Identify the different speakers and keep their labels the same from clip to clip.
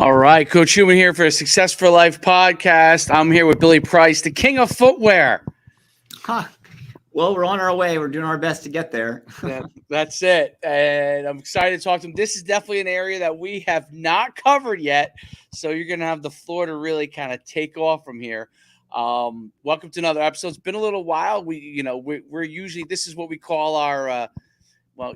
Speaker 1: All right, Coach Schuman here for a Success for Life podcast. I'm here with Billy Price, the king of footwear.
Speaker 2: Huh. Well, we're on our way. We're doing our best to get there.
Speaker 1: That's it. And I'm excited to talk to him. This is definitely an area that we have not covered yet. So you're going to have the floor to really kind of take off from here. Welcome to another episode. It's been a little while. We're usually, this is what we call our,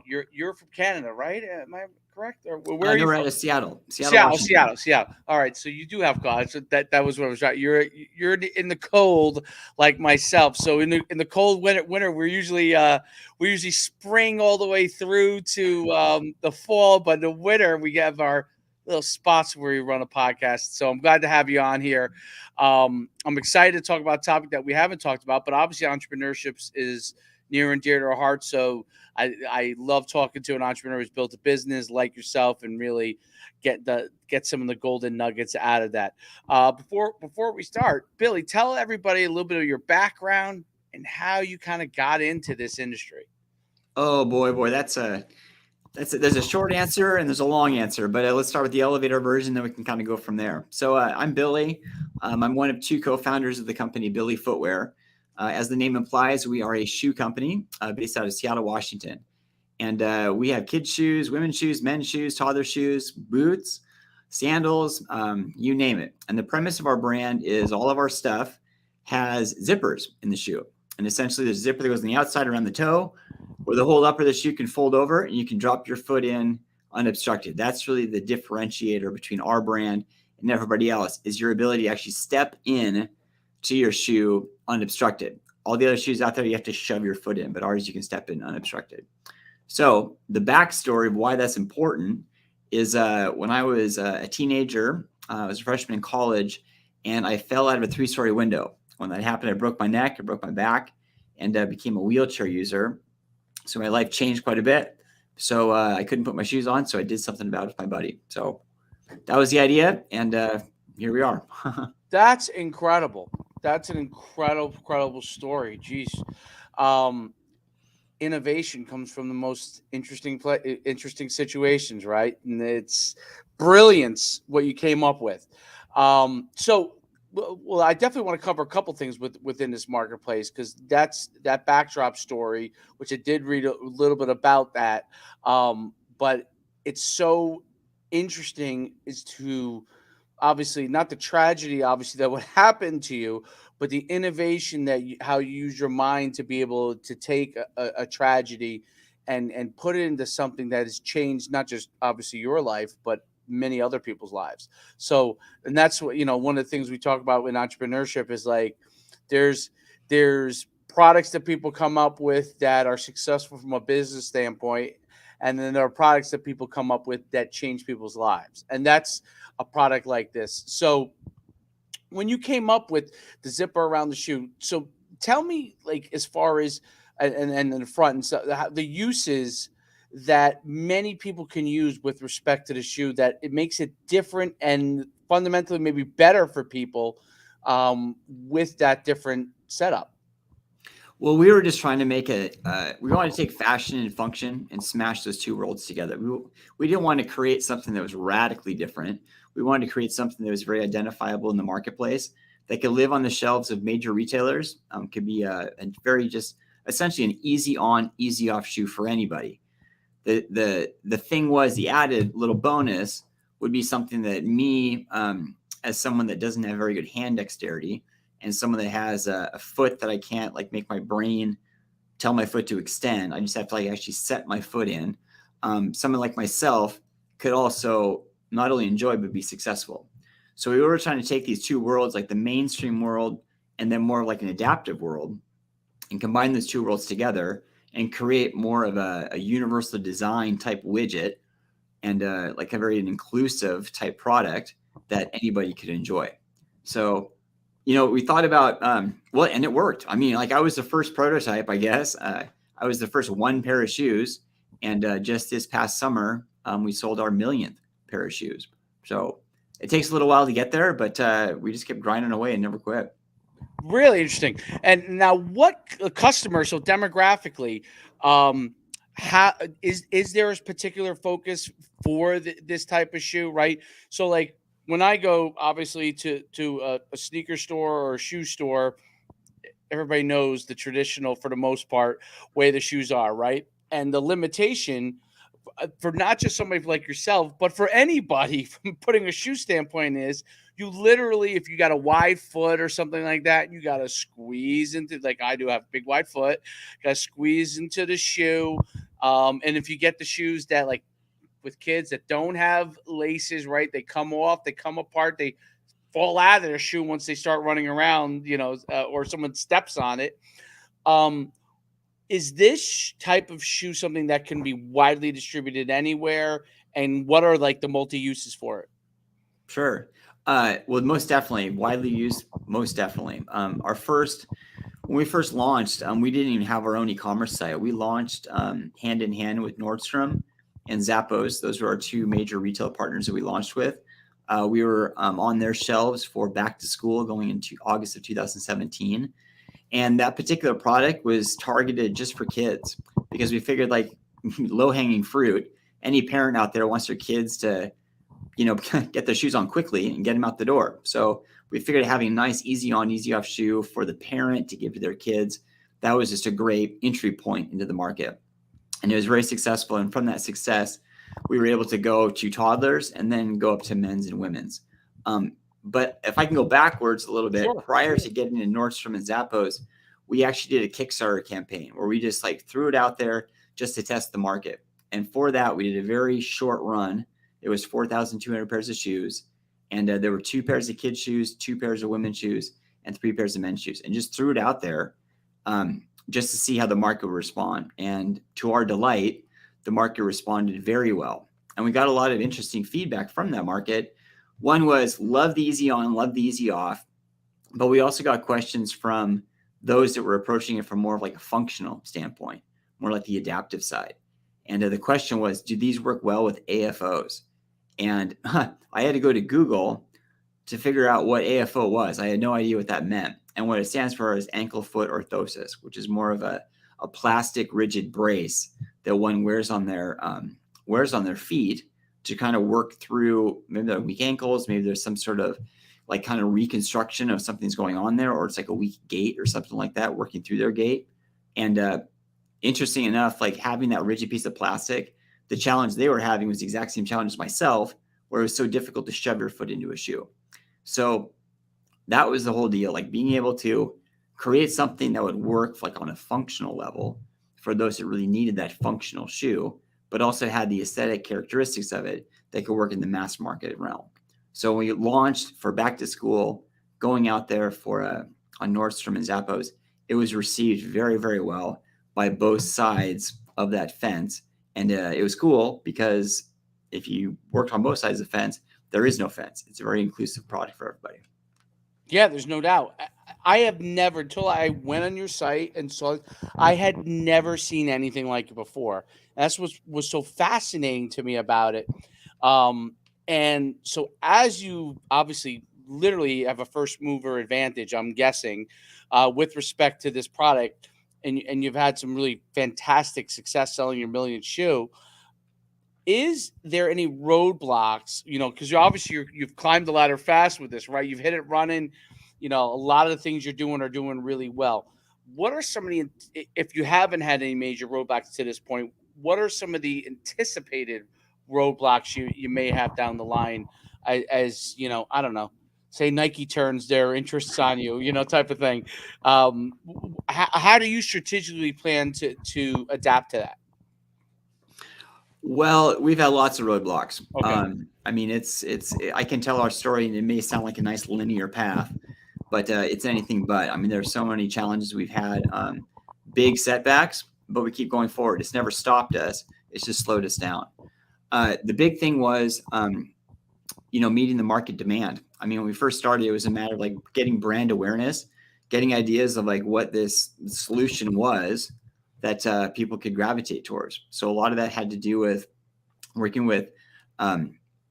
Speaker 1: you're from Canada, right? Am I correct? Or where are you
Speaker 2: from?
Speaker 1: From?
Speaker 2: Seattle,
Speaker 1: Seattle. All right, so you do have college. So that was what I was right. You're in the cold like myself. So in the cold winter we're usually spring all the way through to the fall, but in the winter we have our little spots where we run a podcast. So I'm glad to have you on here. I'm excited to talk about a topic that we haven't talked about, but obviously entrepreneurship is near and dear to our heart. So I love talking to an entrepreneur who's built a business like yourself and really get some of the golden nuggets out of that. Before we start, Billy, tell everybody a little bit of your background and how you kind of got into this industry.
Speaker 2: Oh boy, there's a short answer and there's a long answer, but let's start with the elevator version, then we can kind of go from there. So I'm Billy. I'm one of two co-founders of the company Billy Footwear. As the name implies, we are a shoe company based out of Seattle, Washington. And we have kids' shoes, women's shoes, men's shoes, toddler shoes, boots, sandals, you name it. And the premise of our brand is all of our stuff has zippers in the shoe. And essentially there's a zipper that goes on the outside around the toe, where the whole upper of the shoe can fold over and you can drop your foot in unobstructed. That's really the differentiator between our brand and everybody else, is your ability to actually step in to your shoe unobstructed. All the other shoes out there, you have to shove your foot in, but ours, you can step in unobstructed. So the backstory of why that's important is when I was a teenager, I was a freshman in college, and I fell out of a 3-story window. When that happened, I broke my neck, I broke my back, and became a wheelchair user. So my life changed quite a bit. So I couldn't put my shoes on, so I did something about it with my buddy. So that was the idea, and here we are.
Speaker 1: That's incredible. That's an incredible story. Jeez. Innovation comes from the most interesting situations, right? And it's brilliance what you came up with. So I definitely want to cover a couple things within this marketplace, because that's that backdrop story, which I did read a little bit about that. But it's so interesting is to obviously not the tragedy, obviously, that would happen to you, but the innovation that how you use your mind to be able to take a tragedy and put it into something that has changed not just obviously your life, but many other people's lives. So, and that's what, one of the things we talk about in entrepreneurship is like, there's products that people come up with that are successful from a business standpoint. And then there are products that people come up with that change people's lives. And that's a product like this. So when you came up with the zipper around the shoe, so tell me, like, as far as and in the front and so the uses that many people can use with respect to the shoe, that it makes it different and fundamentally maybe better for people with that different setup.
Speaker 2: Well, we were just trying to make we wanted to take fashion and function and smash those two worlds together. We didn't want to create something that was radically different. We wanted to create something that was very identifiable in the marketplace, that could live on the shelves of major retailers, could be a very just essentially an easy on, easy off shoe for anybody. The thing was, the added little bonus would be something that me, as someone that doesn't have very good hand dexterity, and someone that has a foot that I can't like make my brain tell my foot to extend, I just have to like actually set my foot in. Someone like myself could also not only enjoy, but be successful. So we were trying to take these two worlds, like the mainstream world and then more like an adaptive world, and combine those two worlds together and create more of a universal design type widget and like a very inclusive type product that anybody could enjoy. So, we thought about, and it worked. I mean, like I was the first prototype, I guess. I was the first one pair of shoes. And just this past summer, we sold our 1,000,000th pair of shoes. So it takes a little while to get there, but we just kept grinding away and never quit.
Speaker 1: Really interesting. And now, what customer? So demographically, is there a particular focus for this type of shoe? Right. So like when I go obviously to a sneaker store or a shoe store, everybody knows the traditional, for the most part, way the shoes are, right? And the limitation for not just somebody like yourself, but for anybody from putting a shoe standpoint is you literally, if you got a wide foot or something like that, you got to squeeze into, like I do have a big wide foot, got to squeeze into the shoe. And if you get the shoes that, like with kids that don't have laces, right, they come off, they come apart, they fall out of their shoe once they start running around, or someone steps on it. Um, is this type of shoe something that can be widely distributed anywhere? And what are like the multi uses for it?
Speaker 2: Sure. Well, most definitely, widely used, most definitely. When we first launched, we didn't even have our own e-commerce site. We launched hand in hand with Nordstrom and Zappos. Those were our two major retail partners that we launched with. We were on their shelves for back to school going into August of 2017. And that particular product was targeted just for kids because we figured, like, low hanging fruit. Any parent out there wants their kids to, get their shoes on quickly and get them out the door. So we figured having a nice easy on, easy off shoe for the parent to give to their kids, that was just a great entry point into the market. And it was very successful. And from that success, we were able to go to toddlers and then go up to men's and women's. But if I can go backwards a little bit,
Speaker 1: Sure,
Speaker 2: prior
Speaker 1: sure.
Speaker 2: to getting into Nordstrom and Zappos, we actually did a Kickstarter campaign where we just like threw it out there just to test the market. And for that, we did a very short run. It was 4,200 pairs of shoes. And there were 2 pairs of kids' shoes, 2 pairs of women's shoes, and 3 pairs of men's shoes. And just threw it out there just to see how the market would respond. And to our delight, the market responded very well. And we got a lot of interesting feedback from that market. One was love the easy on, love the easy off. But we also got questions from those that were approaching it from more of like a functional standpoint, more like the adaptive side. And the question was, do these work well with AFOs? And I had to go to Google to figure out what AFO was. I had no idea what that meant. And what it stands for is ankle foot orthosis, which is more of a plastic rigid brace that one wears on their feet to kind of work through maybe they're weak ankles, maybe there's some sort of like kind of reconstruction of something's going on there, or it's like a weak gait or something like that, working through their gait. And interesting enough, like having that rigid piece of plastic, the challenge they were having was the exact same challenge as myself, where it was so difficult to shove your foot into a shoe. So that was the whole deal, like being able to create something that would work like on a functional level for those that really needed that functional shoe, but also had the aesthetic characteristics of it that could work in the mass market realm. So when we launched for back to school, going out there for on Nordstrom and Zappos, it was received very, very well by both sides of that fence. And it was cool because if you worked on both sides of the fence, there is no fence. It's a very inclusive product for everybody.
Speaker 1: Yeah, there's no doubt. I have never, until I went on your site and saw it, I had never seen anything like it before. That's what was so fascinating to me about it. And so, as you obviously literally have a first mover advantage, I'm guessing, with respect to this product, and you've had some really fantastic success selling your million shoe. Is there any roadblocks? Because you've climbed the ladder fast with this, right? You've hit it running. A lot of the things you're doing are doing really well. What are some of the, if you haven't had any major roadblocks to this point, what are some of the anticipated roadblocks you may have down the line as I don't know, say Nike turns their interests on you, type of thing. How do you strategically plan to adapt to that?
Speaker 2: Well, we've had lots of roadblocks.
Speaker 1: Okay.
Speaker 2: I mean, I can tell our story and it may sound like a nice linear path, but it's anything but. I mean, there's so many challenges we've had, big setbacks, but we keep going forward. It's never stopped us. It's just slowed us down. The big thing was, meeting the market demand. I mean, when we first started, it was a matter of like getting brand awareness, getting ideas of like what this solution was that people could gravitate towards. So a lot of that had to do with working with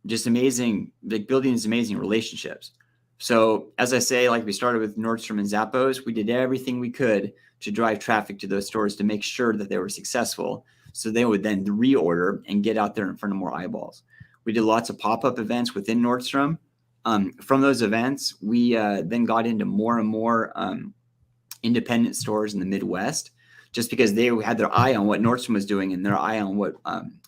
Speaker 2: just amazing, like building these amazing relationships. So as I say, like we started with Nordstrom and Zappos, we did everything we could to drive traffic to those stores to make sure that they were successful. So they would then reorder and get out there in front of more eyeballs. We did lots of pop-up events within Nordstrom From those events, we then got into more and more independent stores in the Midwest, just because they had their eye on what Nordstrom was doing and their eye on what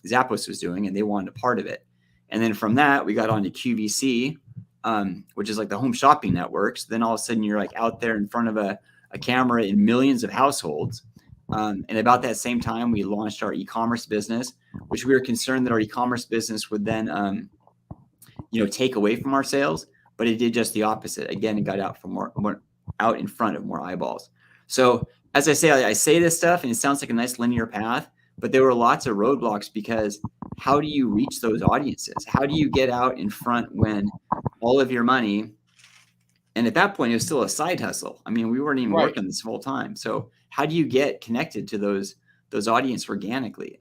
Speaker 2: Zappos was doing, and they wanted a part of it. And then from that, we got on to QVC, which is like the home shopping networks. Then all of a sudden, you're like out there in front of a camera in millions of households. And about that same time, we launched our e-commerce business, which we were concerned that our e-commerce business would then, take away from our sales, but it did just the opposite. Again, it got out for more out in front of more eyeballs. So as I say this stuff and it sounds like a nice linear path, but there were lots of roadblocks, because how do you reach those audiences? How do you get out in front when all of your money, and at that point it was still a side hustle. I mean, we weren't even
Speaker 1: Right.
Speaker 2: working this full time. So how do you get connected to those audience organically?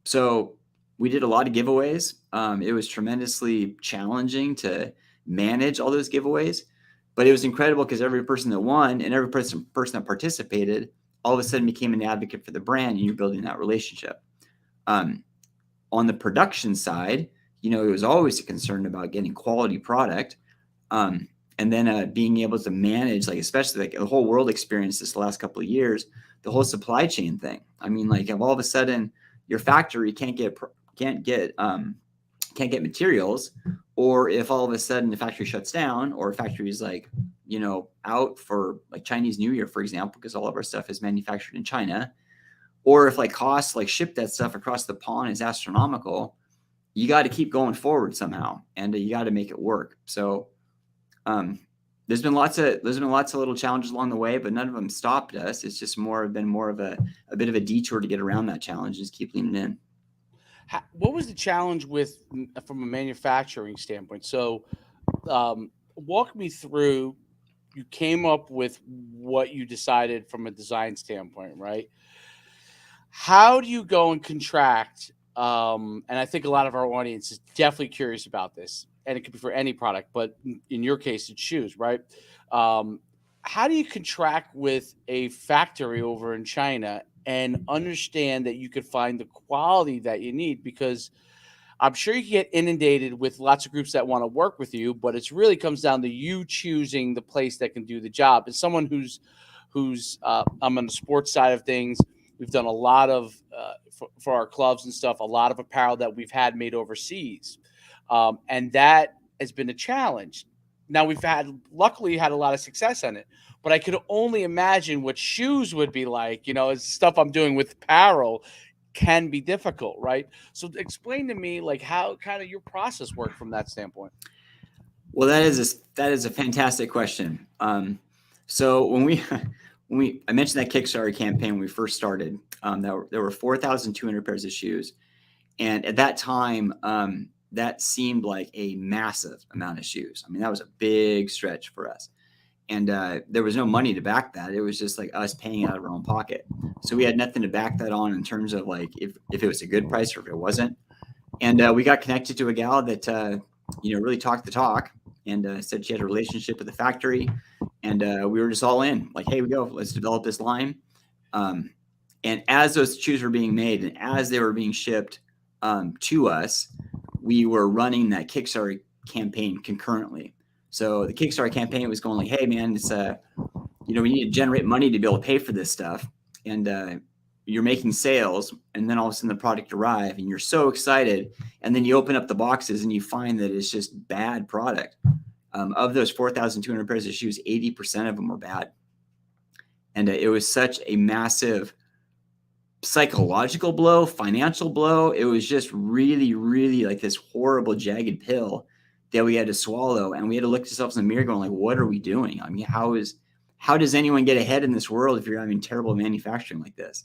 Speaker 2: So we did a lot of giveaways. It was tremendously challenging to manage all those giveaways, but it was incredible because every person that won and every person that participated all of a sudden became an advocate for the brand, and you're building that relationship. On the production side, it was always a concern about getting quality product. And then being able to manage, like, especially like the whole world experience this last couple of years, the whole supply chain thing. I mean, like, if all of a sudden your factory can't get materials, or if all of a sudden the factory shuts down, or a factory is like, out for like Chinese New Year, for example, because all of our stuff is manufactured in China, or if like costs like ship that stuff across the pond is astronomical, you got to keep going forward somehow, and you got to make it work. So there's been lots of little challenges along the way, but none of them stopped us. It's just been more of a bit of a detour to get around that challenge and just keep leaning in.
Speaker 1: What was the challenge from a manufacturing standpoint? So, walk me through. You came up with what you decided from a design standpoint, right? How do you go and contract? And I think a lot of our audience is definitely curious about this, and it could be for any product, but in your case, it's shoes, right? How do you contract with a factory over in China and understand that you could find the quality that you need? Because I'm sure you get inundated with lots of groups that want to work with you, but it really comes down to you choosing the place that can do the job. As someone who's I'm on the sports side of things, we've done a lot of for our clubs and stuff, a lot of apparel that we've had made overseas, and that has been a challenge. Now we've luckily had a lot of success in it, but I could only imagine what shoes would be like. Stuff I'm doing with apparel can be difficult, right? So explain to me like how kind of your process worked from that standpoint.
Speaker 2: Well, that is a fantastic question. So when I mentioned that Kickstarter campaign when we first started, there were 4,200 pairs of shoes, and at that time, that seemed like a massive amount of shoes. I mean, that was a big stretch for us, and there was no money to back that. It was just like us paying out of our own pocket. So we had nothing to back that on in terms of like if it was a good price or if it wasn't. And we got connected to a gal that really talked the talk, and said she had a relationship with the factory, and we were just all in. Like, hey, we go, let's develop this line. And as those shoes were being made and as they were being shipped to us, we were running that Kickstarter campaign concurrently. So the Kickstarter campaign was going like, hey man, it's we need to generate money to be able to pay for this stuff. And you're making sales, and then all of a sudden the product arrives and you're so excited. And then you open up the boxes and you find that it's just bad product. Of those 4,200 pairs of shoes, 80% of them were bad. And it was such a massive psychological blow, financial blow. It was just really, really like this horrible jagged pill that we had to swallow. And we had to look at ourselves in the mirror going like, what are we doing? I mean, how does anyone get ahead in this world if you're having terrible manufacturing like this?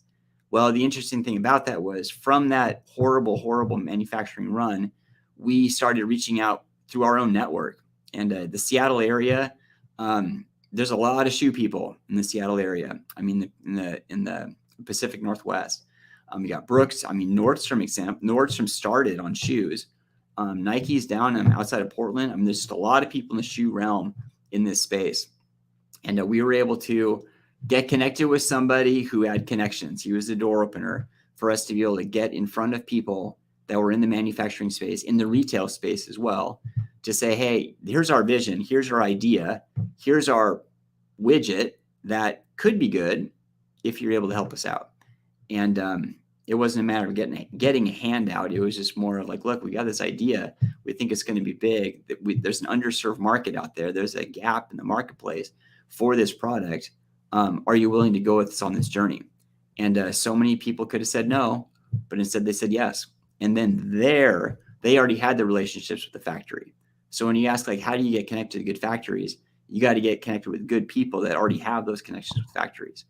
Speaker 2: Well, the interesting thing about that was from that horrible, horrible manufacturing run, we started reaching out through our own network. And the Seattle area, there's a lot of shoe people in the Seattle area. I mean, in the Pacific Northwest, you got Brooks. I mean, Nordstrom started on shoes. Nike's down outside of Portland. I mean, there's just a lot of people in the shoe realm in this space. And we were able to get connected with somebody who had connections. He was the door opener for us to be able to get in front of people that were in the manufacturing space, in the retail space as well, to say, hey, here's our vision, here's our idea, here's our widget that could be good if you're able to help us out. And it wasn't a matter of getting a handout. It was just more of like, look, we got this idea. We think it's going to be big. There's an underserved market out there. There's a gap in the marketplace for this product. Are you willing to go with us on this journey? And so many people could have said no, but instead they said yes. And then they already had the relationships with the factory. So when you ask, like, how do you get connected to good factories? You got to get connected with good people that already have those connections with factories.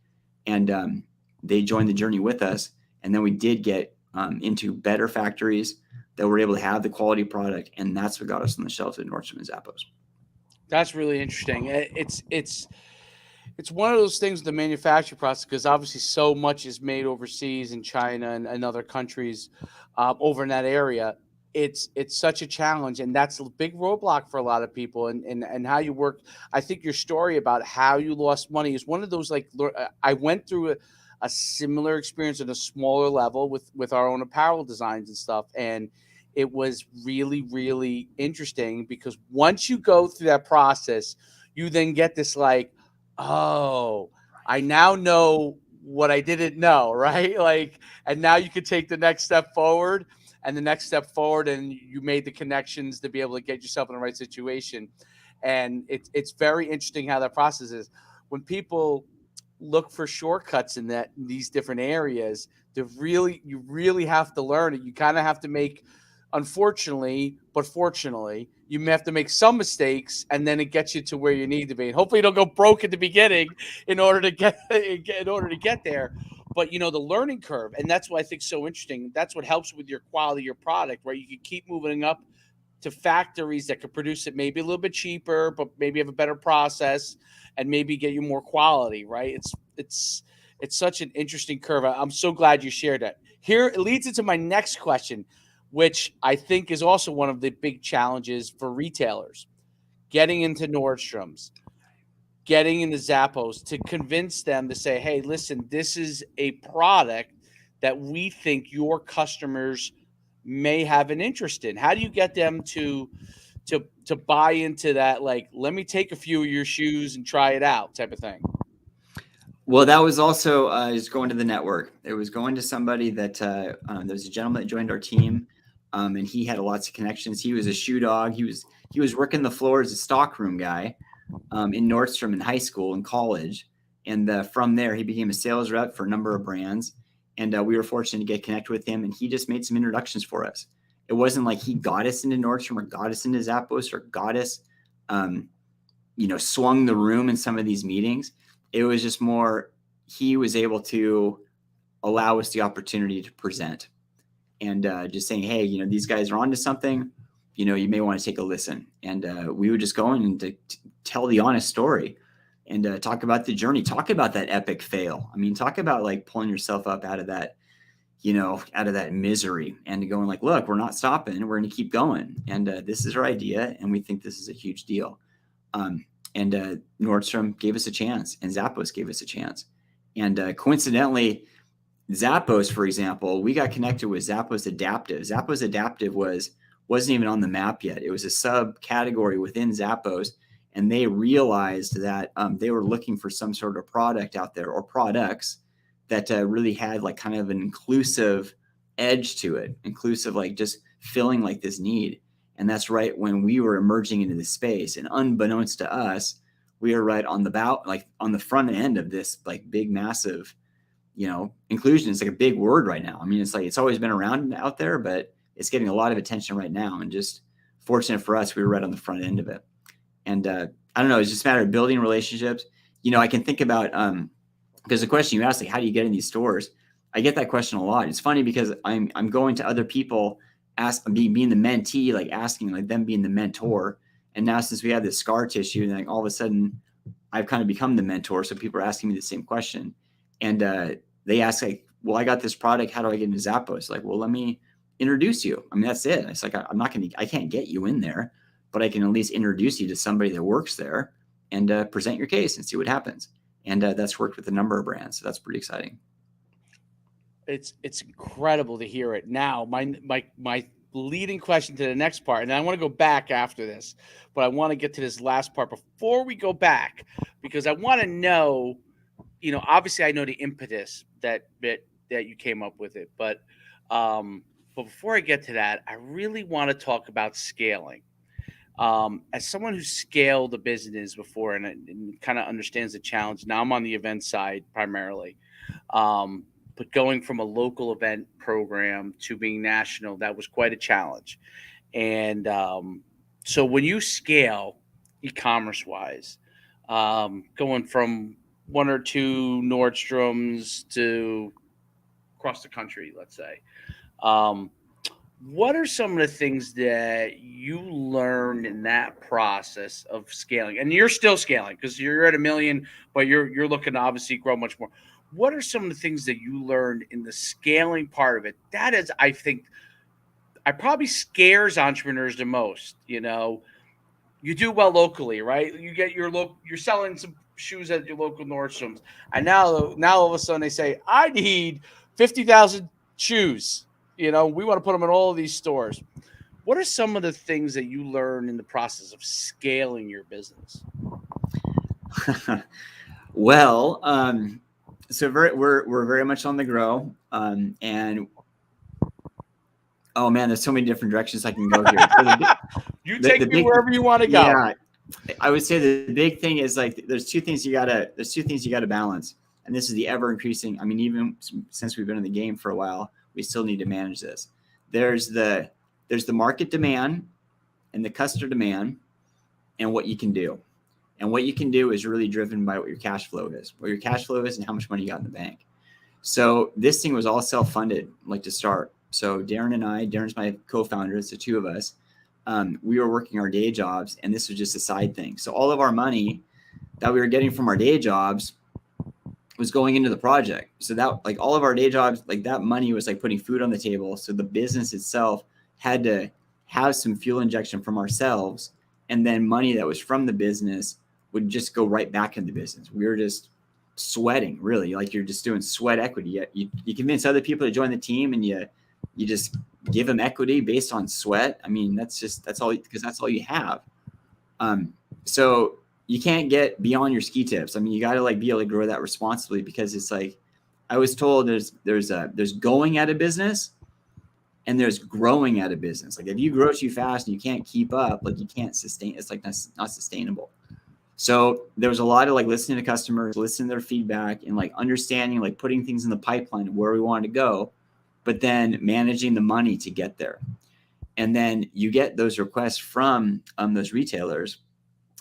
Speaker 2: And they joined the journey with us. And then we did get into better factories that were able to have the quality product. And that's what got us on the shelves at Nordstrom and Zappos.
Speaker 1: That's really interesting. It's one of those things with the manufacturing process, because obviously so much is made overseas in China and other countries over in that area. It's such a challenge, and that's a big roadblock for a lot of people. And how you work. I think your story about how you lost money is one of those, like, I went through a similar experience at a smaller level with our own apparel designs and stuff, and it was really, really interesting, because once you go through that process, you then get this, like, oh, I now know what I didn't know, right? Like, and now you could take the next step forward and the next step forward, and you made the connections to be able to get yourself in the right situation. And it's very interesting how that process is. When people look for shortcuts in these different areas, you really have to learn it. You kind of have to make, unfortunately, but fortunately, you may have to make some mistakes, and then it gets you to where you need to be. And hopefully, you don't go broke at the beginning in order to get there. But the learning curve, and that's what I think is so interesting. That's what helps with your quality of your product, right? You can keep moving up to factories that could produce it maybe a little bit cheaper, but maybe have a better process and maybe get you more quality, right? It's such an interesting curve. I'm so glad you shared that. Here it leads into my next question, which I think is also one of the big challenges for retailers: getting into Nordstrom's, getting into Zappos, to convince them to say, hey, listen, this is a product that we think your customers may have an interest in. How do you get them to buy into that, like, let me take a few of your shoes and try it out type of thing?
Speaker 2: Well, that was also just going to the network. It was going to somebody that there was a gentleman that joined our team, and he had lots of connections. He was a shoe dog. He was working the floor as a stockroom guy in Nordstrom in high school and college, and from there he became a sales rep for a number of brands. And we were fortunate to get connected with him, and he just made some introductions for us. It wasn't like he got us into Nordstrom or got us into Zappos or got us, swung the room in some of these meetings. It was just more, he was able to allow us the opportunity to present and just saying, hey, these guys are onto something, you may want to take a listen. And we would just go in and to tell the honest story and talk about the journey, talk about that epic fail. I mean, talk about like pulling yourself up out of that, out of that misery and going like, look, we're not stopping. We're going to keep going. And this is our idea. And we think this is a huge deal. And Nordstrom gave us a chance, and Zappos gave us a chance. And coincidentally, Zappos, for example, we got connected with Zappos Adaptive. Zappos Adaptive wasn't even on the map yet. It was a subcategory within Zappos, and they realized that they were looking for some sort of product out there, or products that really had like kind of an inclusive edge to it, inclusive, like just filling like this need. And that's right when we were emerging into the space, and unbeknownst to us, we were right on the front end of this like big, massive, inclusion is like a big word right now. I mean, it's like, it's always been around out there, but it's getting a lot of attention right now. And just fortunate for us, we were right on the front end of it. And I don't know, it's just a matter of building relationships. I can think about, because the question you asked, like, how do you get in these stores? I get that question a lot. It's funny because I'm going to other people, being the mentee, like asking like them being the mentor. And now since we have this scar tissue, like all of a sudden I've kind of become the mentor. So people are asking me the same question. And they ask like, well, I got this product. How do I get into Zappos? Like, well, let me introduce you. I mean, that's it. It's like, I can't get you in there, but I can at least introduce you to somebody that works there and present your case and see what happens. And that's worked with a number of brands. So that's pretty exciting.
Speaker 1: It's incredible to hear it now. My leading question to the next part, and I want to go back after this, but I want to get to this last part before we go back because I want to know, obviously I know the impetus that you came up with it, but before I get to that, I really want to talk about scaling. As someone who's scaled a business before and kind of understands the challenge, now I'm on the event side primarily. But going from a local event program to being national, that was quite a challenge. And so when you scale e-commerce wise, going from one or two Nordstroms to across the country, let's say, um, what are some of the things that you learned in that process of scaling? And you're still scaling because you're at a million, but you're looking to obviously grow much more. What are some of the things that you learned in the scaling part of it? That is, I think, I probably scares entrepreneurs the most. You do well locally, right? You get you're selling some shoes at your local Nordstrom's, and now all of a sudden they say, I need 50,000 shoes. We want to put them in all of these stores. What are some of the things that you learn in the process of scaling your business?
Speaker 2: Well, so we're very much on the grow, and oh man, there's so many different directions I can go here. So
Speaker 1: you take me wherever you want to go.
Speaker 2: Yeah, I would say the big thing is like there's two things you gotta balance, and this is the ever increasing. I mean, even since we've been in the game for a while, we still need to manage this. There's the market demand and the customer demand, and what you can do. And what you can do is really driven by what your cash flow is, and how much money you got in the bank. So this thing was all self-funded, like to start. So Darren's my co-founder. It's the two of us. We were working our day jobs, and this was just a side thing. So all of our money that we were getting from our day jobs was going into the project. So that like all of our day jobs, like that money was like putting food on the table. So the business itself had to have some fuel injection from ourselves, and then money that was from the business would just go right back into the business. We were just sweating, really, like you're just doing sweat equity. You convince other people to join the team, and you just give them equity based on sweat. I mean, that's all, because that's all you have. So you can't get beyond your ski tips. I mean, you got to like be able to grow that responsibly, because it's like, I was told there's going at a business and there's growing at a business. Like if you grow too fast and you can't keep up, like you can't sustain, it's like not sustainable. So there was a lot of like listening to customers, listening to their feedback, and like understanding, like putting things in the pipeline of where we wanted to go, but then managing the money to get there. And then you get those requests from those retailers.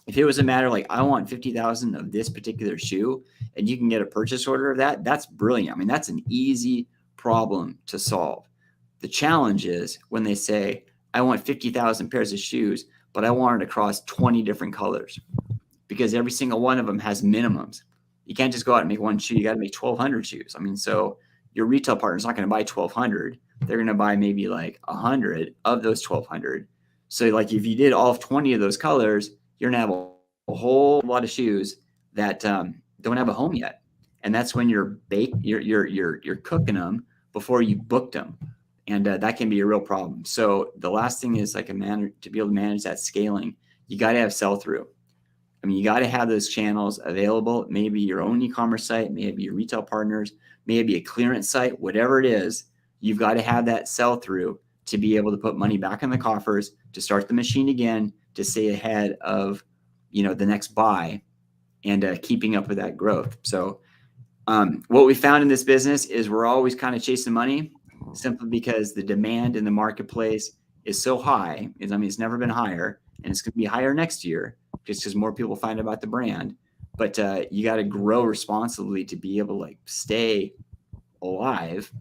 Speaker 2: If it was a matter like, I want 50,000 of this particular shoe, and you can get a purchase order of that, that's brilliant. I mean, that's an easy problem to solve. The challenge is when they say, I want 50,000 pairs of shoes, but I want it across 20 different colors, because every single one of them has minimums. You can't just go out and make one shoe. You got to make 1,200 shoes. I mean, so your retail partner's not going to buy 1,200. They're going to buy maybe like 100 of those 1,200. So like if you did all of 20 of those colors, you're going to have a whole lot of shoes that don't have a home yet. And that's when you're cooking them before you booked them. And that can be a real problem. So the last thing is like to be able to manage that scaling, you got to have sell-through. I mean, you got to have those channels available. Maybe your own e-commerce site, maybe your retail partners, maybe a clearance site, whatever it is, you've got to have that sell-through to be able to put money back in the coffers, to start the machine again, to stay ahead of, the next buy, and keeping up with that growth. So what we found in this business is we're always kind of chasing money, simply because the demand in the marketplace is so high. It's never been higher, and it's going to be higher next year, just because more people find about the brand. But you got to grow responsibly to be able to like stay alive,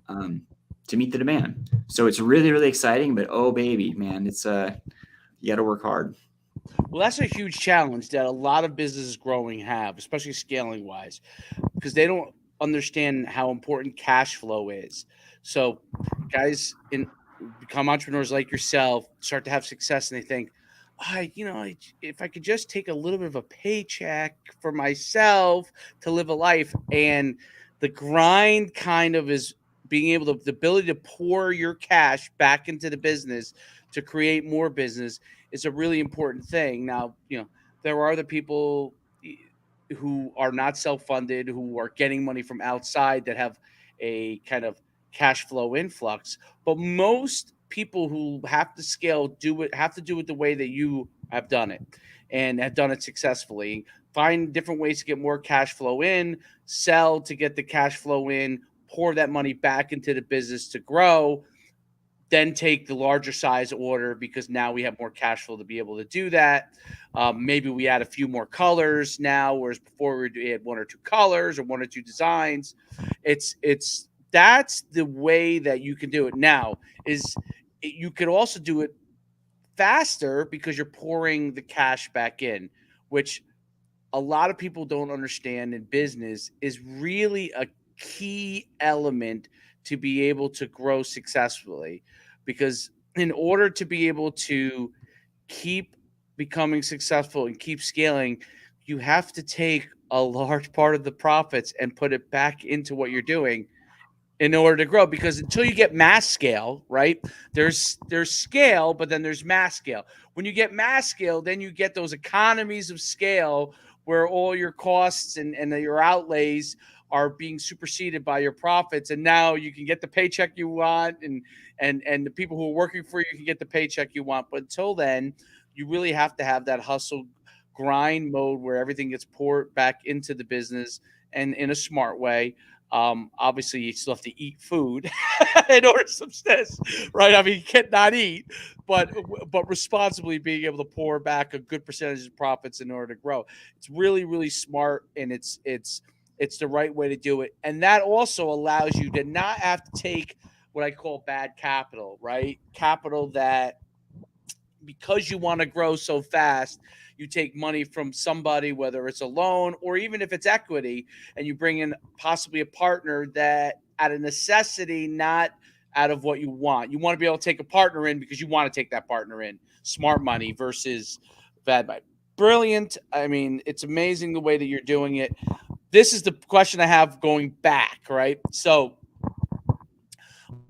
Speaker 2: to meet the demand. So it's really, really exciting, but oh baby, man, it's you got to work hard.
Speaker 1: Well, that's a huge challenge that a lot of businesses growing have, especially scaling wise, because they don't understand how important cash flow is. So guys become entrepreneurs like yourself, start to have success, and they think, if I could just take a little bit of a paycheck for myself to live a life, and the grind kind of is being able to, the ability to pour your cash back into the business to create more business is a really important thing. Now, there are other people who are not self-funded, who are getting money from outside that have a kind of cash flow influx. But most people who have to scale have to do it the way that you have done it and have done it successfully. Find different ways to get more cash flow in, sell to get the cash flow in, pour that money back into the business to grow, then take the larger size order because now we have more cash flow to be able to do that. Maybe we add a few more colors now, whereas before we had one or two colors or one or two designs. It's that's the way that you can do it now. You could also do it faster because you're pouring the cash back in, which a lot of people don't understand in business is really a key element to be able to grow successfully. Because in order to be able to keep becoming successful and keep scaling, you have to take a large part of the profits and put it back into what you're doing in order to grow, because until you get mass scale, right, there's scale, but then there's mass scale. When you get mass scale, then you get those economies of scale where all your costs and your outlays are being superseded by your profits, and now you can get the paycheck you want, and the people who are working for you can get the paycheck you want. But until then, you really have to have that hustle grind mode where everything gets poured back into the business and in a smart way. Obviously, you still have to eat food in order to subsist, right? I mean, you can't not eat, but responsibly being able to pour back a good percentage of profits in order to grow. It's really, really smart, and it's the right way to do it. And that also allows you to not have to take what I call bad capital, right? Capital that, because you want to grow so fast, you take money from somebody, whether it's a loan or even if it's equity, and you bring in possibly a partner that out of necessity, not out of what you want. You want to be able to take a partner in because you want to take that partner in. Smart money versus bad money. Brilliant. I mean, it's amazing the way that you're doing it. This is the question I have going back, right? So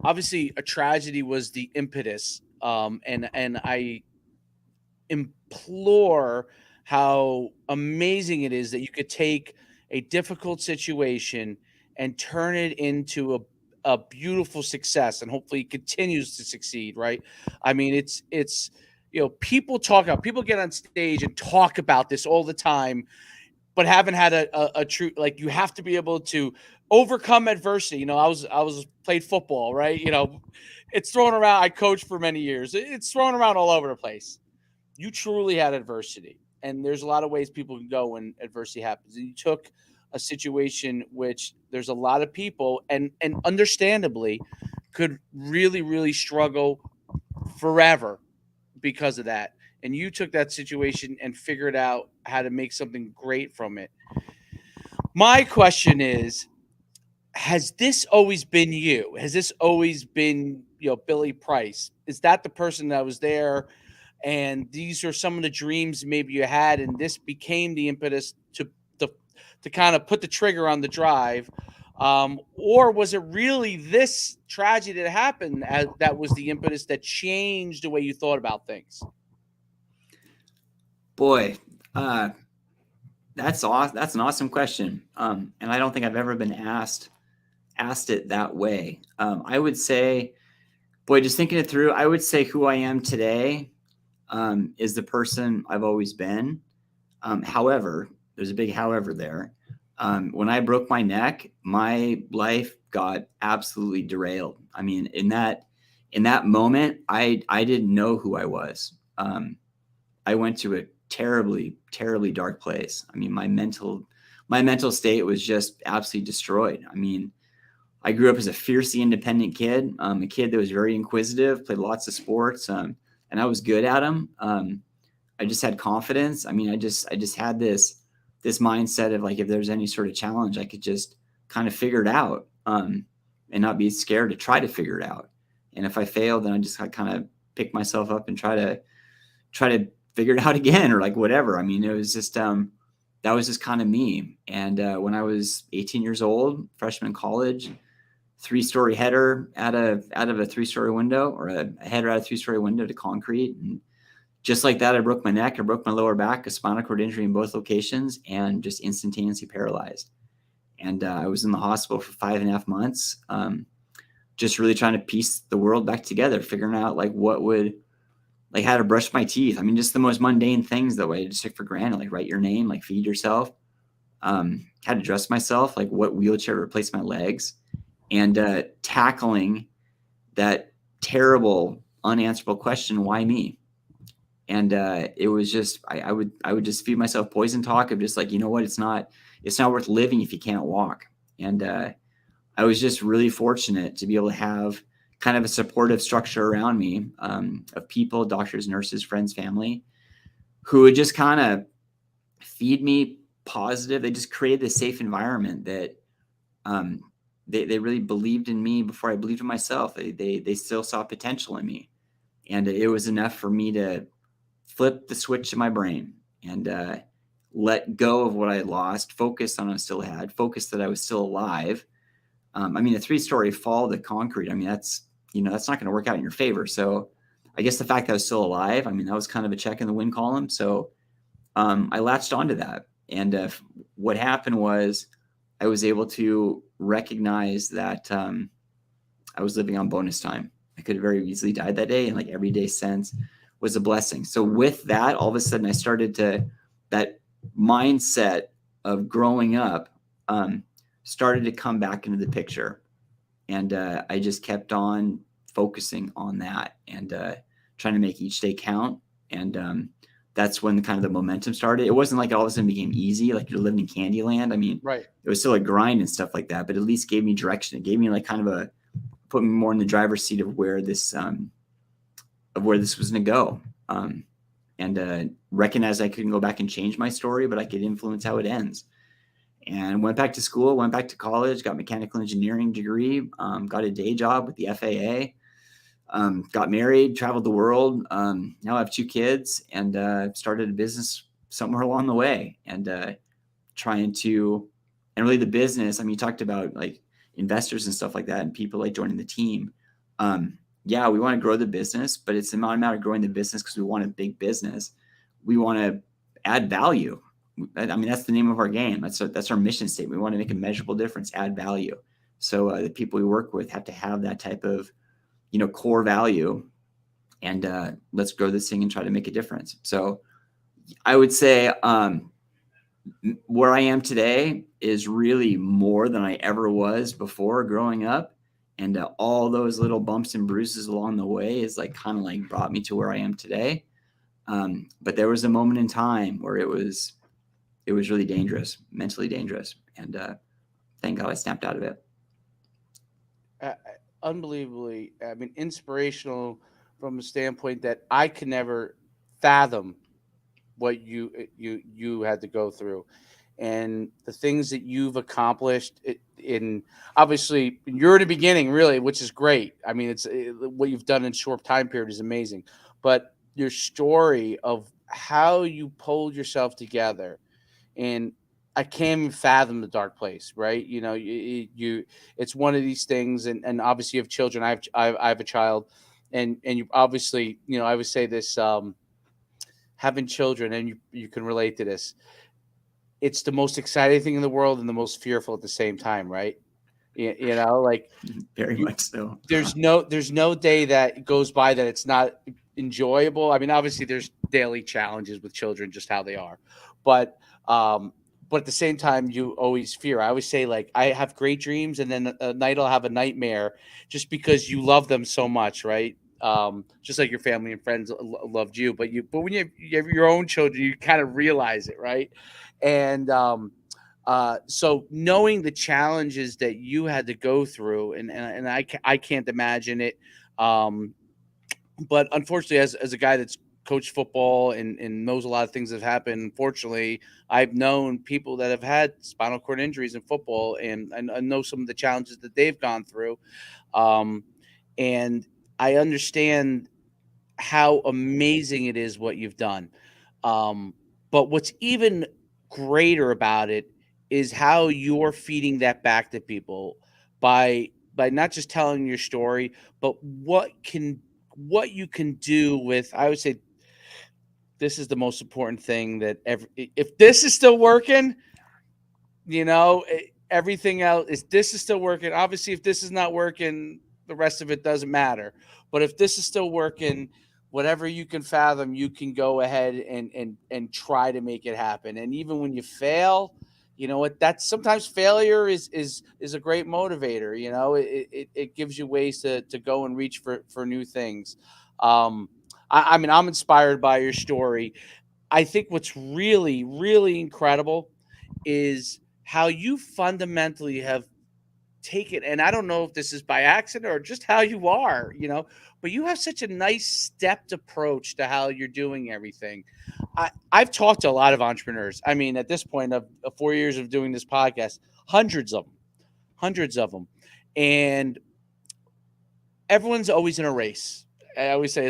Speaker 1: obviously a tragedy was the impetus. And I implore how amazing it is that you could take a difficult situation and turn it into a beautiful success, and hopefully it continues to succeed, right? I mean, it's people get on stage and talk about this all the time, but haven't had a true, like, you have to be able to overcome adversity. I was played football, right? It's thrown around. I coached for many years. It's thrown around all over the place. You truly had adversity, and there's a lot of ways people can go when adversity happens. And you took a situation which there's a lot of people, and understandably, could really, really struggle forever because of that. And you took that situation and figured out how to make something great from it. My question is, has this always been you? Has this always been, Billy Price? Is that the person that was there, and these are some of the dreams maybe you had, and this became the impetus to, to kind of put the trigger on the drive? Or was it really this tragedy that happened that was the impetus that changed the way you thought about things?
Speaker 2: Boy, that's awesome. That's an awesome question. And I don't think I've ever been asked it that way. I would say, boy, just thinking it through, I would say who I am today is the person I've always been. However, there's a big however there. When I broke my neck, my life got absolutely derailed. I mean, in that moment, I didn't know who I was. I went to a terribly, terribly dark place. I mean, my mental state was just absolutely destroyed. I mean, I grew up as a fiercely independent kid, a kid that was very inquisitive, played lots of sports, and I was good at them. I just had confidence. I mean, I just had this mindset of, like, if there's any sort of challenge, I could just kind of figure it out, and not be scared to try to figure it out. And if I failed, then I just kind of pick myself up and try to figure it out again, or like whatever. I mean, it was just that was just kind of me. And when I was 18 years old, freshman in college, 3-story header out of a 3-story window, or a header out of 3-story window to concrete. And just like that, I broke my neck, I broke my lower back, a spinal cord injury in both locations, and just instantaneously paralyzed. And I was in the hospital for 5.5 months, just really trying to piece the world back together, figuring out like how to brush my teeth. I mean, just the most mundane things that way I just took for granted, like write your name, like feed yourself, how to dress myself, like what wheelchair to replace my legs, and tackling that terrible unanswerable question, why me? And it was just I would just feed myself poison talk of just like, you know what, it's not worth living if you can't walk. And I was just really fortunate to be able to have kind of a supportive structure around me, of people, doctors, nurses, friends, family, who would just kind of feed me positive. They just created this safe environment that um, they really believed in me before I believed in myself. They still saw potential in me, and it was enough for me to flip the switch in my brain and let go of what I had lost, focus on what I still had, focus that I was still alive. I mean, a 3-story fall to concrete, I mean, that's not going to work out in your favor. So I guess the fact that I was still alive, I mean, that was kind of a check in the win column. So I latched onto that. And what happened was I was able to recognize that I was living on bonus time. I could have very easily died that day. And like every day since was a blessing. So with that, all of a sudden I started that mindset of growing up started to come back into the picture. And I just kept on focusing on that and trying to make each day count. And that's when kind of the momentum started. It wasn't like it all of a sudden became easy, like you're living in Candyland. I mean,
Speaker 1: Right.
Speaker 2: it was still a grind and stuff like that, but at least gave me direction. It gave me like kind of put me more in the driver's seat of where this was going to go. And recognized I couldn't go back and change my story, but I could influence how it ends. And went back to school, went back to college, got a mechanical engineering degree, got a day job with the FAA, got married, traveled the world. Now I have 2 kids, and started a business somewhere along the way, and and really the business. I mean, you talked about like investors and stuff like that, and people like joining the team. Yeah, we want to grow the business, but it's not a matter of growing the business because we want a big business. We want to add value. I mean, that's the name of our game. That's our mission statement. We want to make a measurable difference, add value. So the people we work with have to have that type of, core value, and let's grow this thing and try to make a difference. So I would say where I am today is really more than I ever was before growing up. And all those little bumps and bruises along the way is like kind of like brought me to where I am today. But there was a moment in time where it was really dangerous, mentally dangerous. And thank God I snapped out of it.
Speaker 1: uh, Unbelievably, I mean, inspirational from a standpoint that I could never fathom what you had to go through, and the things that you've accomplished. In obviously you're in the beginning, really, which is great. I mean, what you've done in short time period is amazing, but your story of how you pulled yourself together, and I can't even fathom the dark place, right? It's one of these things, and obviously you have children. I have a child, and you obviously, I would say this, having children, and you can relate to this. It's the most exciting thing in the world and the most fearful at the same time, right? Like
Speaker 2: Very
Speaker 1: you,
Speaker 2: much so.
Speaker 1: there's no day that goes by that it's not enjoyable. I mean, obviously there's daily challenges with children, just how they are, but um, but at the same time, you always fear. I always say, like, I have great dreams, and then a night I'll have a nightmare, just because you love them so much, right? Just like your family and friends loved you, but when you have your own children, you kind of realize it, right? And so knowing the challenges that you had to go through, and I can't imagine it. Um, but unfortunately, as a guy that's coached football and knows a lot of things that have happened, unfortunately, I've known people that have had spinal cord injuries in football, and I know some of the challenges that they've gone through. Um, and I understand how amazing it is what you've done. Um, but what's even greater about it is how you're feeding that back to people by by not just telling your story, but what you can do with, I would say this is the most important thing that if this is still working, everything else is, this is still working. Obviously, if this is not working, the rest of it doesn't matter. But if this is still working, whatever you can fathom, you can go ahead and try to make it happen. And even when you fail, you know what? That's sometimes failure is a great motivator. It gives you ways to go and reach for new things. I mean, I'm inspired by your story. I think what's really, really incredible is how you fundamentally have taken, and I don't know if this is by accident or just how you are, but you have such a nice stepped approach to how you're doing everything. I've talked to a lot of entrepreneurs. I mean, at this point of 4 years of doing this podcast, hundreds of them, hundreds of them. And everyone's always in a race. I always say,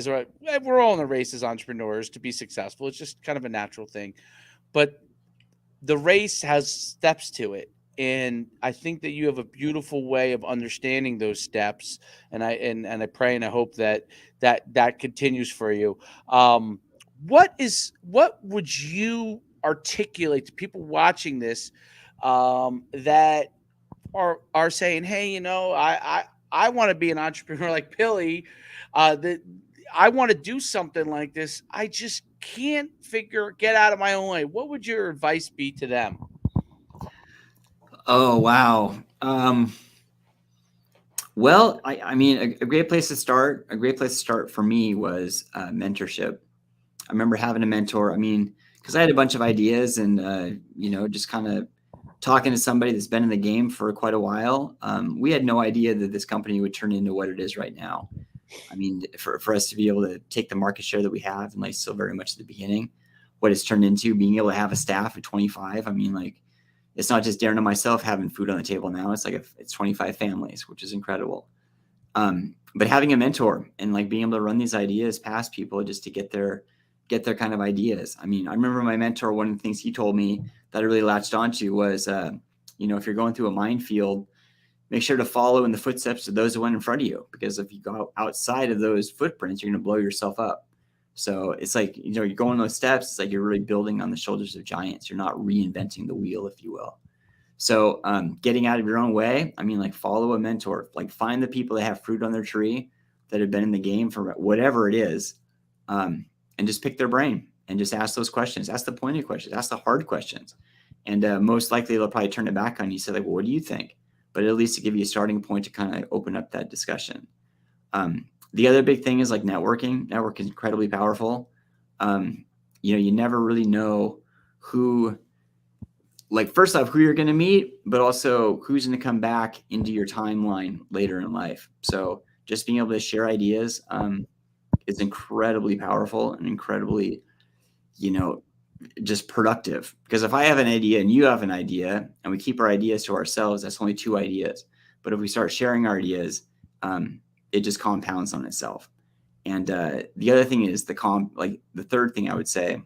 Speaker 1: we're all in a race as entrepreneurs to be successful. It's just kind of a natural thing. But the race has steps to it, and I think that you have a beautiful way of understanding those steps, and I pray and I hope that continues for you. What would you articulate to people watching this, that are saying, hey, I want to be an entrepreneur like Billy, that I want to do something like this. I just can't get out of my own way. What would your advice be to them?
Speaker 2: Oh, wow. Well, I mean, a great place to start for me was mentorship. I remember having a mentor. I mean, because I had a bunch of ideas and, just kind of talking to somebody that's been in the game for quite a while. We had no idea that this company would turn into what it is right now. I mean, for us to be able to take the market share that we have, and like still very much at the beginning, what it's turned into, being able to have a staff of 25. I mean, like, it's not just Darren and myself having food on the table now. It's like it's 25 families, which is incredible. But having a mentor and like being able to run these ideas past people just to get their kind of ideas. I mean, I remember my mentor, one of the things he told me that I really latched onto was, if you're going through a minefield, make sure to follow in the footsteps of those who went in front of you, because if you go outside of those footprints, you're going to blow yourself up. So it's like, you're going those steps. It's like you're really building on the shoulders of giants. You're not reinventing the wheel, if you will. So getting out of your own way, I mean, like, follow a mentor, like find the people that have fruit on their tree, that have been in the game for whatever it is, and just pick their brain and just ask those questions. Ask the pointed questions. Ask the hard questions. And most likely they'll probably turn it back on you. Say like, well, what do you think? But at least to give you a starting point to kind of open up that discussion. The other big thing is like networking. Network is incredibly powerful. You never really know who, like, first off, who you're going to meet, but also who's going to come back into your timeline later in life. So just being able to share ideas is incredibly powerful and incredibly, just productive. Because if I have an idea and you have an idea and we keep our ideas to ourselves, that's only two ideas. But if we start sharing our ideas, it just compounds on itself. And the other thing is the third thing I would say,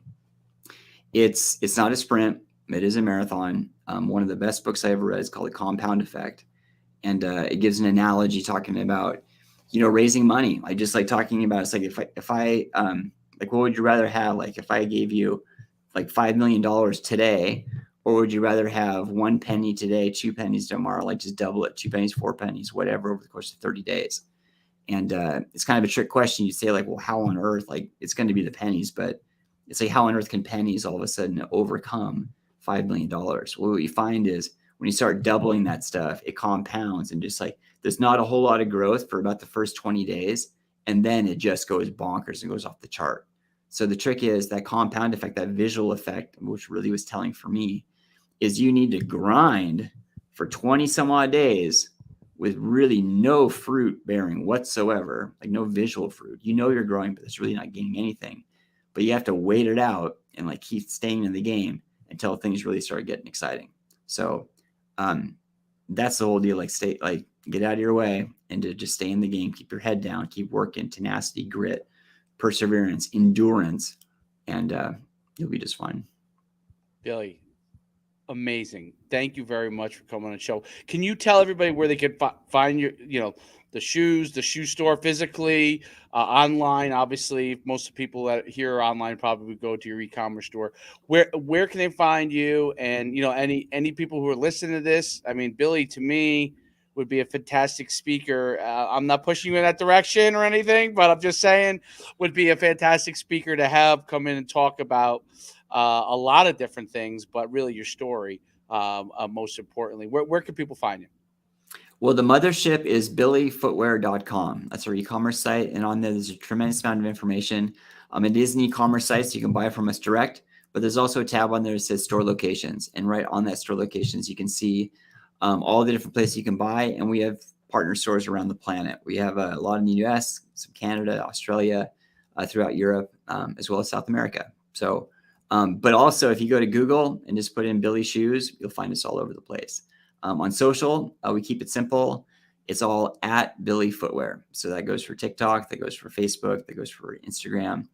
Speaker 2: it's not a sprint. It is a marathon. One of the best books I ever read is called The Compound Effect. And it gives an analogy talking about, raising money. I just like talking about, it's like, if I like, what would you rather have? Like, if I gave you like $5 million today, or would you rather have 1 penny today, 2 pennies tomorrow, like just double it, 2 pennies, 4 pennies, whatever, over the course of 30 days. And it's kind of a trick question. You say like, well, how on earth, like, it's going to be the pennies, but it's like, how on earth can pennies all of a sudden overcome $5 million? Well, what you find is when you start doubling that stuff, it compounds, and just like, there's not a whole lot of growth for about the first 20 days. And then it just goes bonkers and goes off the chart. So the trick is that compound effect, that visual effect, which really was telling for me, is you need to grind for 20 some odd days with really no fruit bearing whatsoever, like no visual fruit. You're growing, but it's really not gaining anything. But you have to wait it out and like keep staying in the game until things really start getting exciting. So that's the whole deal. Like, get out of your way and to just stay in the game, keep your head down, keep working, tenacity, grit, perseverance, endurance, and you'll be just fine.
Speaker 1: Billy, Amazing. Thank you very much for coming on the show. Can you tell everybody where they can find your, the shoes, the shoe store physically, online? Obviously, most of the people that here are online probably would go to your e-commerce store. Where can they find you? And any people who are listening to this, I mean, Billy to me would be a fantastic speaker. I'm not pushing you in that direction or anything, but I'm just saying would be a fantastic speaker to have come in and talk about a lot of different things, but really your story, most importantly. Where can people find you?
Speaker 2: Well, the mothership is billyfootwear.com. That's our e-commerce site, and on there, there's a tremendous amount of information. It is an e-commerce site, so you can buy from us direct, but there's also a tab on there that says store locations, and right on that store locations, you can see all the different places you can buy, and we have partner stores around the planet. We have a lot in the U.S., some Canada, Australia, throughout Europe, as well as South America. So, but also if you go to Google and just put in Billy Shoes, you'll find us all over the place. On social, we keep it simple. It's all at Billy Footwear. So that goes for TikTok, that goes for Facebook, that goes for Instagram,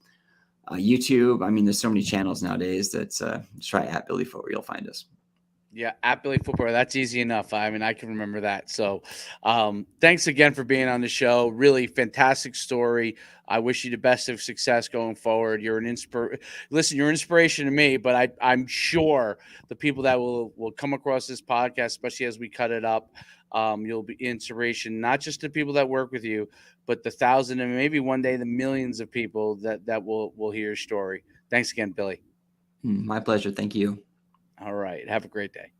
Speaker 2: YouTube. I mean, there's so many channels nowadays that just try at Billy Footwear, you'll find us.
Speaker 1: Yeah, at Billy Footwear. That's easy enough. I mean, I can remember that. So, thanks again for being on the show. Really fantastic story. I wish you the best of success going forward. You're you're an inspiration to me, but I'm sure the people that will come across this podcast, especially as we cut it up, you'll be inspiration not just to people that work with you, but the thousand and maybe one day the millions of people that will hear your story. Thanks again, Billy.
Speaker 2: My pleasure. Thank you.
Speaker 1: All right. Have a great day.